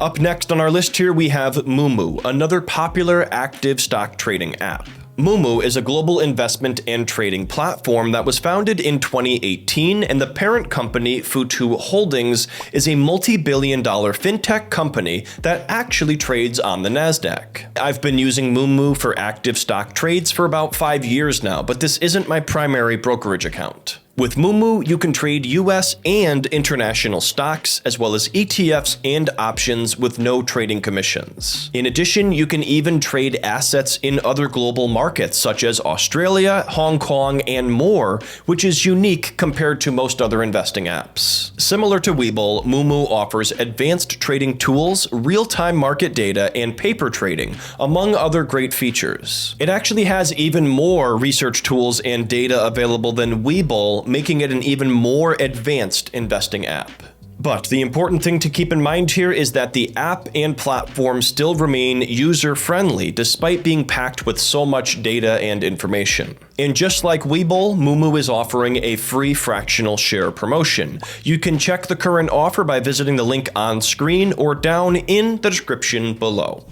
Up next on our list here, we have Moomoo, another popular active stock trading app. Moomoo is a global investment and trading platform that was founded in 2018, and the parent company, Futu Holdings, is a multi-billion-dollar fintech company that actually trades on the Nasdaq. I've been using Moomoo for active stock trades for about 5 years now, but this isn't my primary brokerage account. With Moomoo, you can trade US and international stocks, as well as ETFs and options with no trading commissions. In addition, you can even trade assets in other global markets such as Australia, Hong Kong, and more, which is unique compared to most other investing apps. Similar to Webull, Moomoo offers advanced trading tools, real-time market data, and paper trading, among other great features. It actually has even more research tools and data available than Webull, making it an even more advanced investing app. But the important thing to keep in mind here is that the app and platform still remain user-friendly despite being packed with so much data and information. And just like Webull, Moomoo is offering a free fractional share promotion. You can check the current offer by visiting the link on screen or down in the description below.